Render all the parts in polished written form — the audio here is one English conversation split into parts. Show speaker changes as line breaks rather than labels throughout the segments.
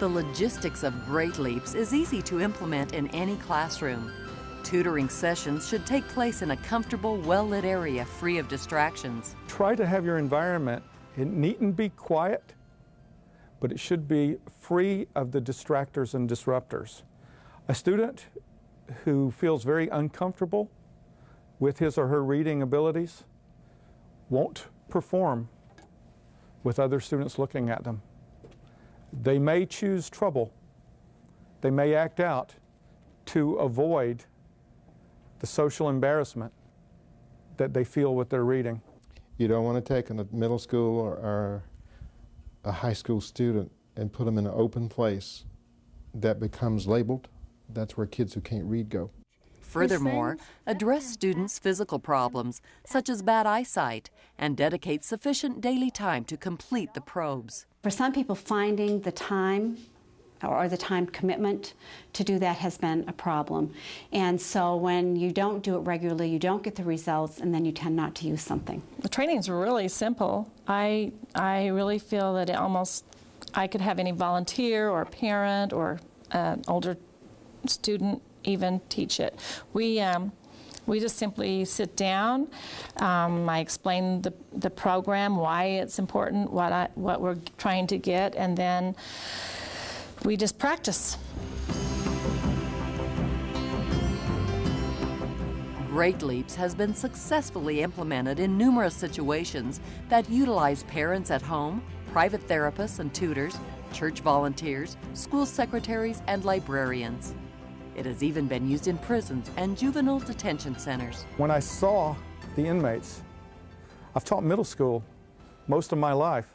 The logistics of Great Leaps is easy to implement in any classroom. Tutoring sessions should take place in a comfortable, well-lit area free of distractions.
Try to have your environment, it needn't be quiet, but it should be free of the distractors and disruptors. A student who feels very uncomfortable with his or her reading abilities won't perform with other students looking at them. They may choose trouble. They may act out to avoid the social embarrassment that they feel with their reading.
You don't want to take a middle school or a high school student and put them in an open place that becomes labeled. That's where kids who can't read go.
Furthermore, address students' physical problems, such as bad eyesight, and dedicate sufficient daily time to complete the probes.
For some people, finding the time or the time commitment to do that has been a problem. And so when you don't do it regularly, you don't get the results, and then you tend not to use something.
The training's really simple. I really feel that I could have any volunteer or parent or older student even teach it. We just simply sit down. I explain the program, why it's important, what we're trying to get, and then we just practice.
Great Leaps has been successfully implemented in numerous situations that utilize parents at home, private therapists and tutors, church volunteers, school secretaries, and librarians. It has even been used in prisons and juvenile detention centers.
When I saw the inmates, I've taught middle school most of my life,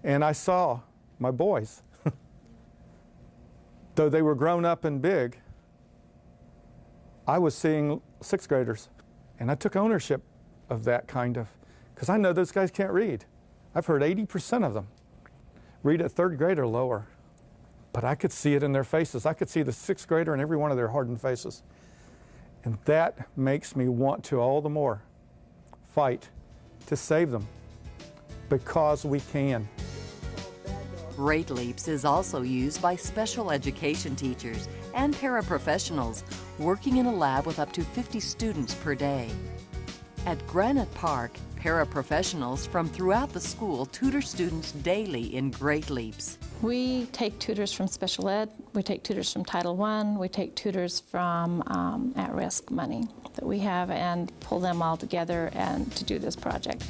and I saw my boys. Though they were grown up and big, I was seeing sixth graders, and I took ownership of that because I know those guys can't read. I've heard 80% of them read at third grade or lower. But I could see it in their faces. I could see the sixth grader in every one of their hardened faces. And that makes me want to all the more fight to save them, because we can.
Great Leaps is also used by special education teachers and paraprofessionals working in a lab with up to 50 students per day. At Granite Park, paraprofessionals from throughout the school tutor students daily in Great Leaps.
We take tutors from special ed, we take tutors from Title I, we take tutors from at-risk money that we have, and pull them all together and to do this project.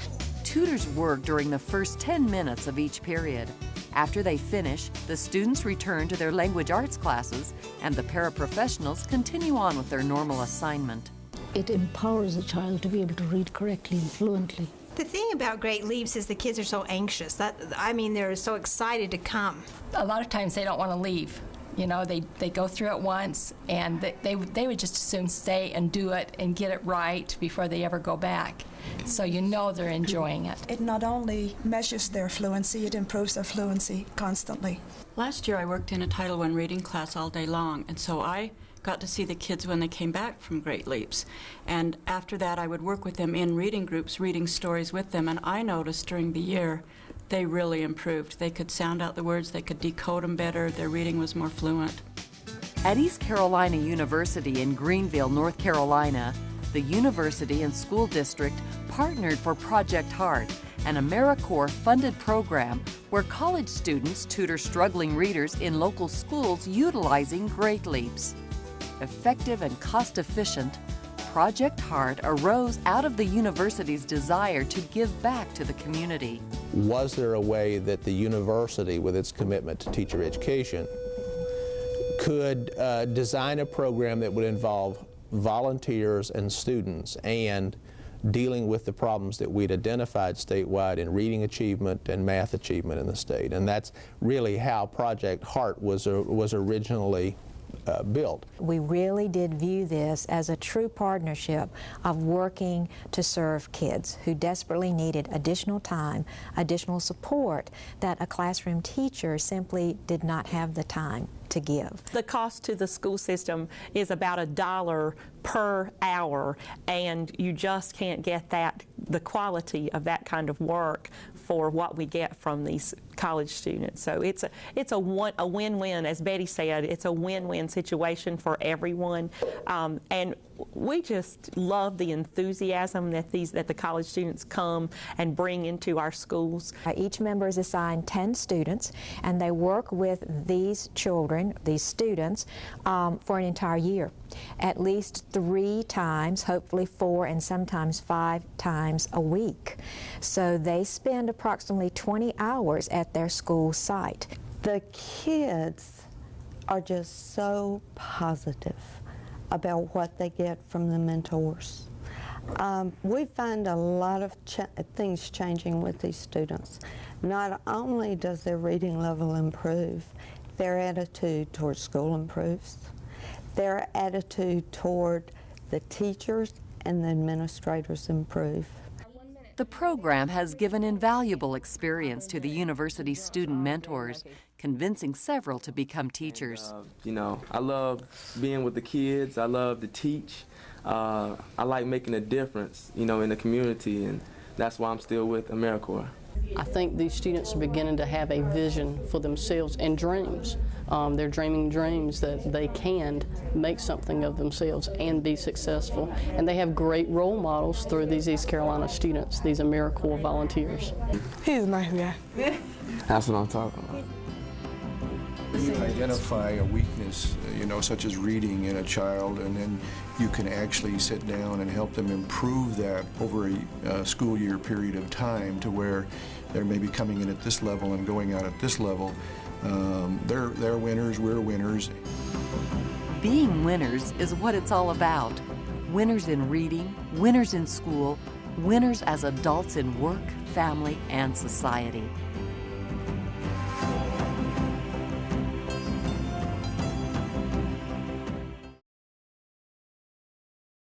Tutors work during the first 10 minutes of each period. After they finish, the students return to their language arts classes, and the paraprofessionals continue on with their normal assignment.
It empowers a child to be able to read correctly and fluently.
The thing about Great Leaps is the kids are so anxious. They're so excited to come.
A lot of times they don't want to leave. You know, they go through it once, and they would just as soon stay and do it and get it right before they ever go back. So you know they're enjoying it.
It not only measures their fluency, it improves their fluency constantly.
Last year I worked in a Title I reading class all day long, and so I got to see the kids when they came back from Great Leaps. And after that I would work with them in reading groups, reading stories with them, and I noticed during the year they really improved. They could sound out the words, they could decode them better, their reading was more fluent.
At East Carolina University in Greenville, North Carolina, the university and school district partnered for Project Heart, an AmeriCorps-funded program where college students tutor struggling readers in local schools utilizing Great Leaps. Effective and cost-efficient, Project Heart arose out of the university's desire to give back to the community.
Was there a way that the university, with its commitment to teacher education, could design a program that would involve volunteers and students and dealing with the problems that we'd identified statewide in reading achievement and math achievement in the state? And that's really how Project Heart was originally built.
We really did view this as a true partnership of working to serve kids who desperately needed additional time, additional support that a classroom teacher simply did not have the time to give.
The cost to the school system is about $1 per hour, and you just can't get that the quality of that kind of work for what we get from these college students. So it's a win-win, as Betty said. It's a win-win situation for everyone, and we just love the enthusiasm that the college students come and bring into our schools.
Each member is assigned 10 students, and they work with these children, these students, for an entire year, at least 3 times, hopefully 4 and sometimes 5 times a week. So they spend approximately 20 hours at their school site.
The kids are just so positive about what they get from the mentors. We find a lot of things changing with these students. Not only does their reading level improve, their attitude towards school improves. Their attitude toward the teachers and the administrators improve.
The program has given invaluable experience to the university's student mentors, convincing several to become teachers.
You know, I love being with the kids. I love to teach. I like making a difference, you know, in the community, and that's why I'm still with AmeriCorps.
I think these students are beginning to have a vision for themselves and dreams. They're dreaming dreams that they can make something of themselves and be successful. And they have great role models through these East Carolina students, these AmeriCorps volunteers.
He's a nice guy.
That's what I'm talking about.
You identify a weakness, you know, such as reading in a child, and then you can actually sit down and help them improve that over a school year period of time to where they're maybe coming in at this level and going out at this level. They're winners, we're winners.
Being winners is what it's all about. Winners in reading, winners in school, winners as adults in work, family, and society.